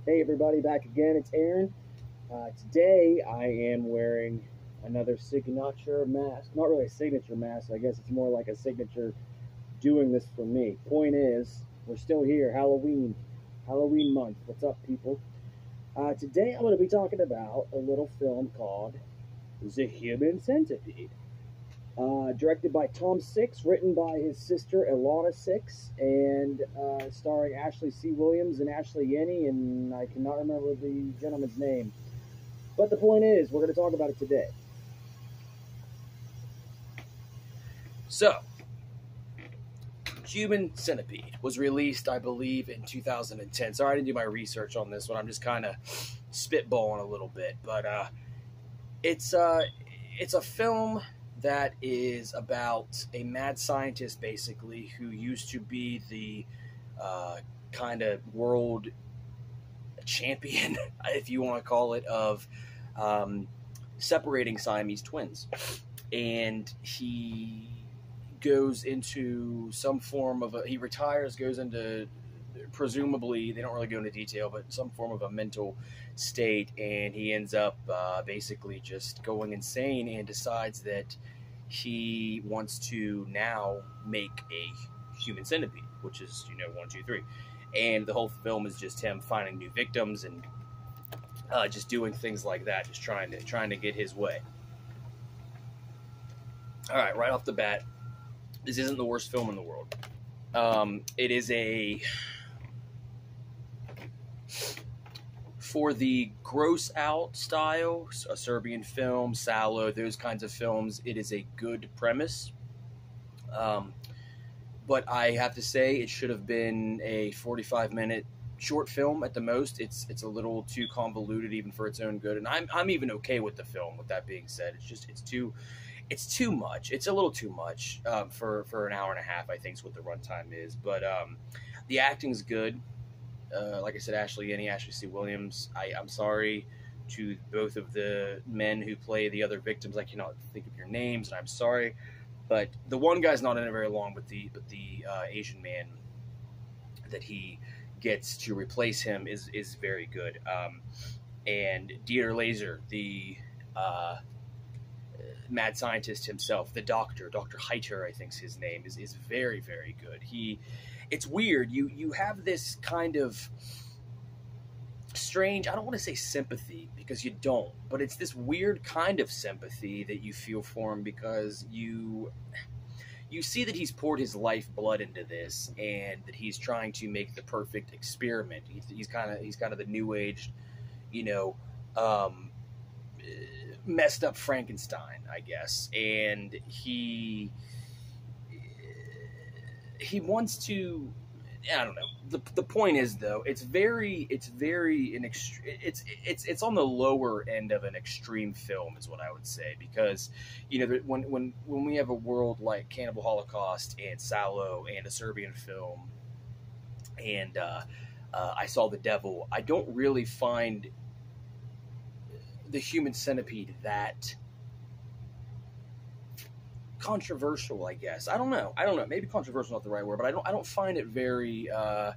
Hey everybody, back again. It's Aaron. Today I am wearing another signature mask. Not really a signature mask. I guess it's more like a signature doing this for me. Point is, we're still here. Halloween month. What's up, people? Today I'm going to be talking about a little film called The Human Centipede. Directed by Tom Six, written by his sister Ilana Six, and starring Ashley C. Williams and Ashley Yenny, and I cannot remember the gentleman's name. But the point is, we're going to talk about it today. So, Human Centipede was released, I believe, in 2010. Sorry I didn't do my research on this one. I'm just kind of spitballing a little bit. But it's a film that is about a mad scientist, basically, who used to be the kind of world champion, if you want to call it, of separating Siamese twins. And he goes into some form of he retires, goes into, presumably, they don't really go into detail, but some form of a mental state, and he ends up basically just going insane and decides that he wants to now make a human centipede, which is, 1, 2, 3. And the whole film is just him finding new victims and just doing things like that, just trying to get his way. All right off the bat, this isn't the worst film in the world. It is for the gross out style, a Serbian film, Salo, those kinds of films, it is a good premise. But I have to say, it should have been a 45-minute short film at the most. It's a little too convoluted even for its own good, and I'm even okay with the film. With that being said, it's too much. It's a little too much for an hour and a half, I think is what the runtime is. But the acting's good. Like I said, Ashley Yenny, Ashley C. Williams. I'm sorry to both of the men who play the other victims. I cannot think of your names, and I'm sorry. But the one guy's not in it very long, but the Asian man that he gets to replace him is very good. And Dieter Laser, the mad scientist himself, the doctor, Dr. Heiter, I think's his name, is very, very good. It's weird. You have this kind of strange, I don't want to say sympathy because you don't, but it's this weird kind of sympathy that you feel for him because you see that he's poured his lifeblood into this and that he's trying to make the perfect experiment. He's kind of the new age, messed up Frankenstein, I guess, and he wants to. I don't know. The point is, though, it's on the lower end of an extreme film, is what I would say, because when we have a world like Cannibal Holocaust and Salo and a Serbian film and I Saw the Devil, I don't really find the Human Centipede that controversial, I guess. I don't know. Maybe controversial is not the right word, but I don't find it very I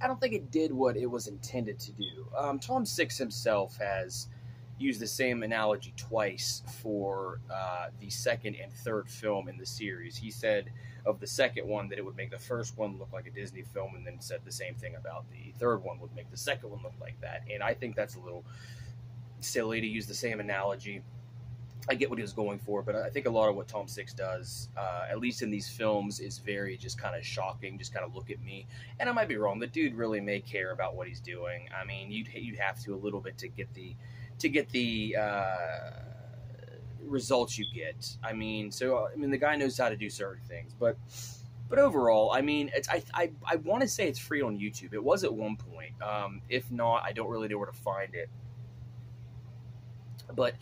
don't think it did what it was intended to do. Tom Six himself has used the same analogy twice for the second and third film in the series. He said of the second one that it would make the first one look like a Disney film, and then said the same thing about the third one would make the second one look like that. And I think that's a little silly to use the same analogy. I get what he was going for, but I think a lot of what Tom Six does, at least in these films, is very just kind of shocking, just kind of look at me. And I might be wrong. The dude really may care about what he's doing. I mean, you'd have to a little bit to get the results you get. I mean, the guy knows how to do certain things, but overall, I mean, I want to say it's free on YouTube. It was at one point. If not, I don't really know where to find it. But,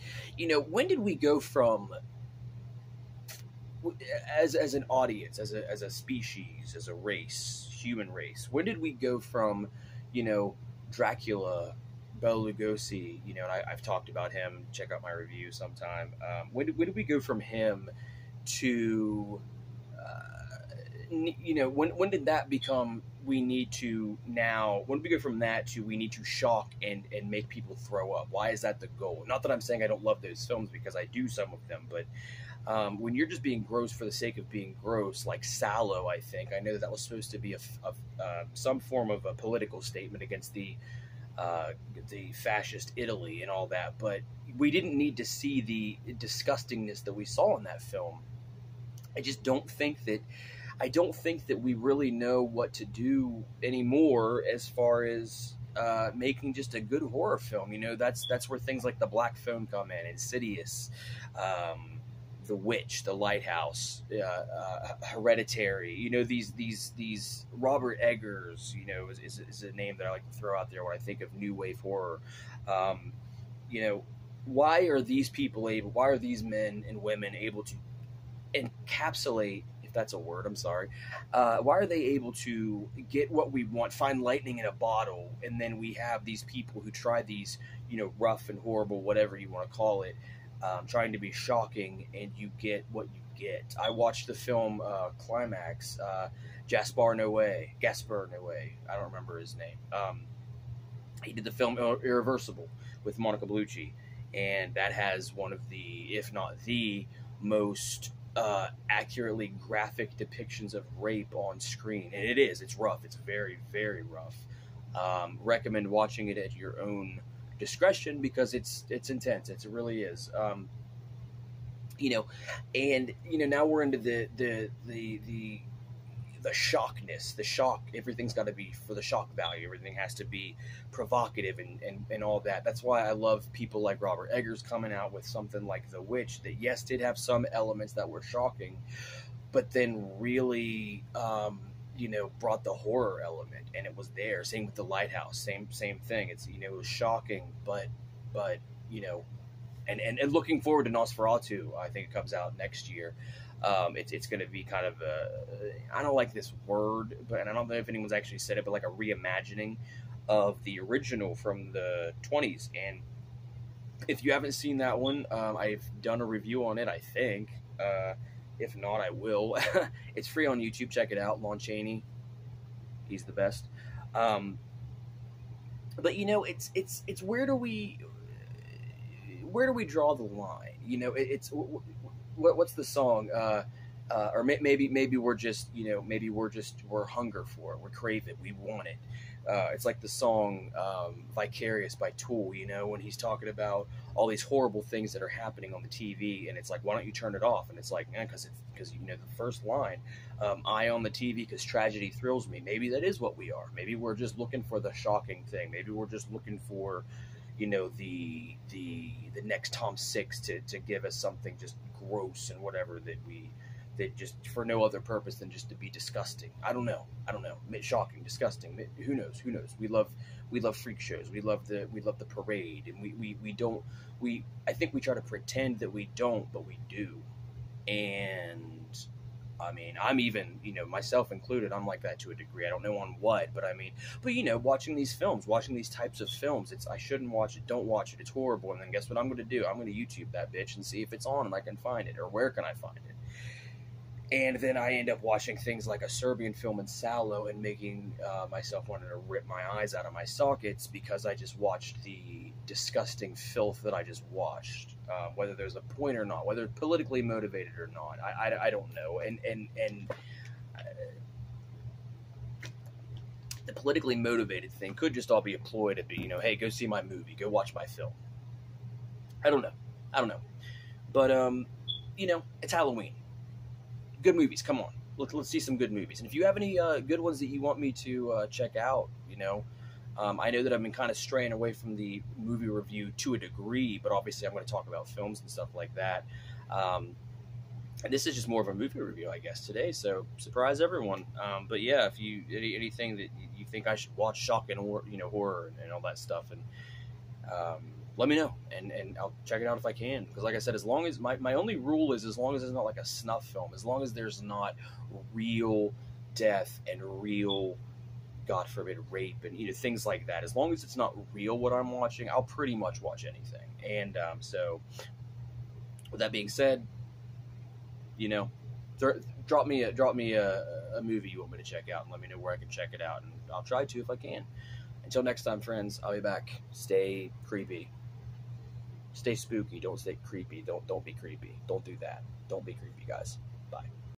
when did we go from, as an audience, as a species, as a race, human race, when did we go from, Dracula, Bela Lugosi, and I've talked about him, check out my review sometime. When did we go from him to, when did that become we need to now, when we go from that to we need to shock and make people throw up? Why is that the goal? Not that I'm saying I don't love those films, because I do some of them, but when you're just being gross for the sake of being gross, like Sallow, I know that that was supposed to be some form of a political statement against the fascist Italy and all that, but we didn't need to see the disgustingness that we saw in that film. I just don't think that we really know what to do anymore as far as making just a good horror film. You know, that's where things like The Black Phone come in, Insidious, The Witch, The Lighthouse, Hereditary. You know, these Robert Eggers, you know, is a name that I like to throw out there when I think of new wave horror. You know, why are these men and women able to encapsulate, if that's a word, I'm sorry, why are they able to get what we want, find lightning in a bottle, and then we have these people who try these, you know, rough and horrible, whatever you want to call it, trying to be shocking, and you get what you get. I watched the film Climax, Gaspar Noé, I don't remember his name. He did the film Irreversible with Monica Bellucci, and that has one of the, if not the most accurately graphic depictions of rape on screen. And it's rough. It's very, very rough. Recommend watching it at your own discretion, because it's intense. It really is. You know, and you know, now we're into the shockness, the shock. Everything's got to be for the shock value. Everything has to be provocative and all that. That's why I love people like Robert Eggers coming out with something like The Witch that, yes, did have some elements that were shocking, but then really, you know, brought the horror element, and it was there. Same with The Lighthouse. Same thing. It's, you know, it was shocking, but you know, and looking forward to Nosferatu. I think it comes out next year. It's going to be kind of I don't like this word, but and I don't know if anyone's actually said it, but like a reimagining of the original from the 20s. And if you haven't seen that one, I've done a review on it, I think. If not, I will. It's free on YouTube. Check it out. Lon Chaney, he's the best. But you know, it's where do we draw the line? You know, what's the song? Or maybe we're just, you know, we're hunger for it. We crave it. We want it. It's like the song Vicarious by Tool, you know, when he's talking about all these horrible things that are happening on the TV, and it's like, why don't you turn it off? And it's like, because you know, the first line, eye on the TV because tragedy thrills me. Maybe that is what we are. Maybe we're just looking for the shocking thing. Maybe we're just looking for, you know, the next Tom Six to give us something just gross and whatever that just for no other purpose than just to be disgusting. I don't know. Shocking, disgusting. Who knows? We love freak shows. We love the parade, and I think we try to pretend that we don't, but we do. And I mean, I'm even, you know, myself included, I'm like that to a degree. I don't know on what, but you know, watching these types of films, I shouldn't watch it, don't watch it, it's horrible. And then guess what I'm going to do? I'm going to YouTube that bitch and see if it's on and I can find it, or where can I find it. And then I end up watching things like a Serbian film in Sallow and making myself wanting to rip my eyes out of my sockets because I just watched the disgusting filth that I just watched. Whether there's a point or not, whether it's politically motivated or not, I don't know. And the politically motivated thing could just all be a ploy to be, you know, hey, go see my movie, go watch my film. I don't know. But, you know, it's Halloween. Good movies, come on. Let's see some good movies. And if you have any good ones that you want me to check out, you know, I know that I've been kind of straying away from the movie review to a degree, but obviously I'm going to talk about films and stuff like that. And this is just more of a movie review, I guess, today. So surprise everyone. But yeah, if you anything that you think I should watch, shocking, or you know, horror and all that stuff, and let me know, and I'll check it out if I can. Because like I said, as long as my only rule is, as long as it's not like a snuff film, as long as there's not real death and real, God forbid, rape and, you know, things like that, as long as it's not real what I'm watching, I'll pretty much watch anything. And so with that being said, you know, drop me a movie you want me to check out, and let me know where I can check it out, and I'll try to if I can. Until next time, friends, I'll be back. Stay creepy. Stay spooky. Don't stay creepy. Don't be creepy. Don't do that. Don't be creepy, guys. Bye.